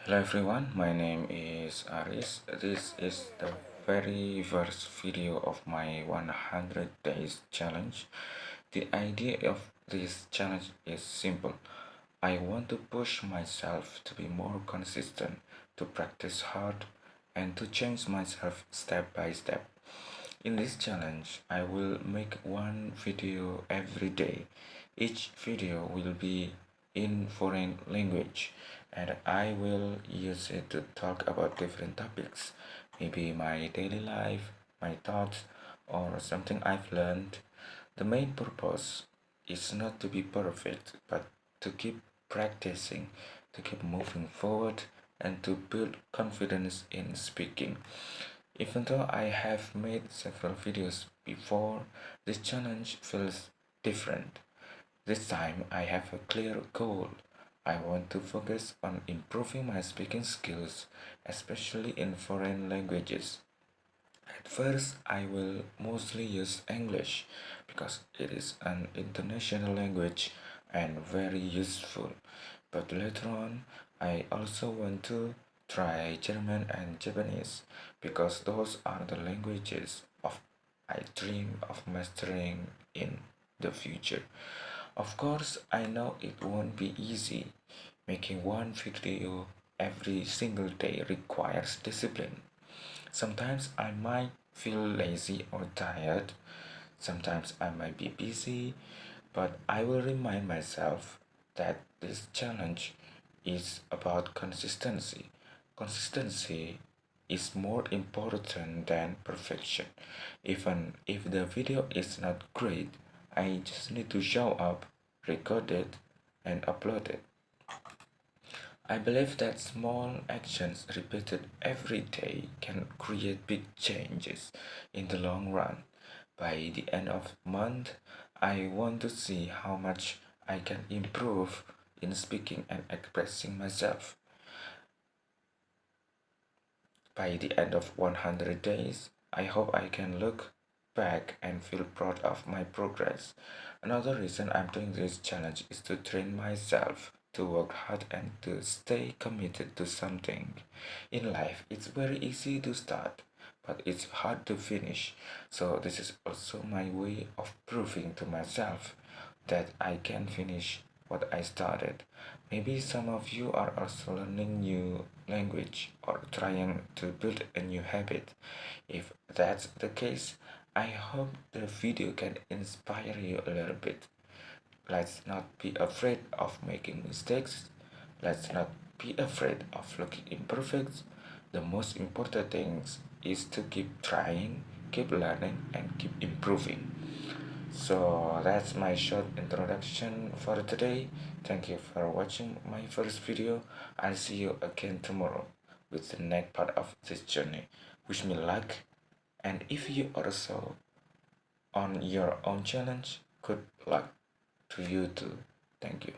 Hello everyone, my name is Aris. This is the very first video of my 100 days challenge. The idea of this challenge is simple. I want to push myself to be more consistent, to practice hard, and to change myself step by step. In this challenge, I will make one video every day. Each video will be in foreign language and I will use it to talk about different topics, maybe my daily life, my thoughts, or something I've learned. The main purpose is not to be perfect, but to keep practicing, to keep moving forward, and to build confidence in speaking. Even though I have made several videos before, this challenge feels different. This time I have a clear goal. I want to focus on improving my speaking skills, especially in foreign languages. At first, I will mostly use English because it is an international language and very useful. But later on, I also want to try German and Japanese because those are the languages of I dream of mastering in the future. Of course, I know it won't be easy. Making one video every single day requires discipline. Sometimes I might feel lazy or tired. Sometimes I might be busy, but I will remind myself that this challenge is about consistency. Consistency is more important than perfection. Even if the video is not great, I just need to show up, record it, and upload it. I believe that small actions repeated every day can create big changes in the long run. By the end of the month, I want to see how much I can improve in speaking and expressing myself. By the end of 100 days, I hope I can look back and feel proud of my progress. Another reason I'm doing this challenge is to train myself to work hard and to stay committed to something. In life, it's very easy to start, but it's hard to finish. So, this is also my way of proving to myself that I can finish what I started. Maybe some of you are also learning new language or trying to build a new habit. If that's the case, I hope the video can inspire you a little bit. Let's not be afraid of making mistakes. Let's not be afraid of looking imperfect. The most important thing is to keep trying, keep learning, and keep improving. So that's my short introduction for today. Thank you for watching my first video. I'll see you again tomorrow with the next part of this journey. Wish me luck, and if you also on your own challenge, good luck to you too. Thank you.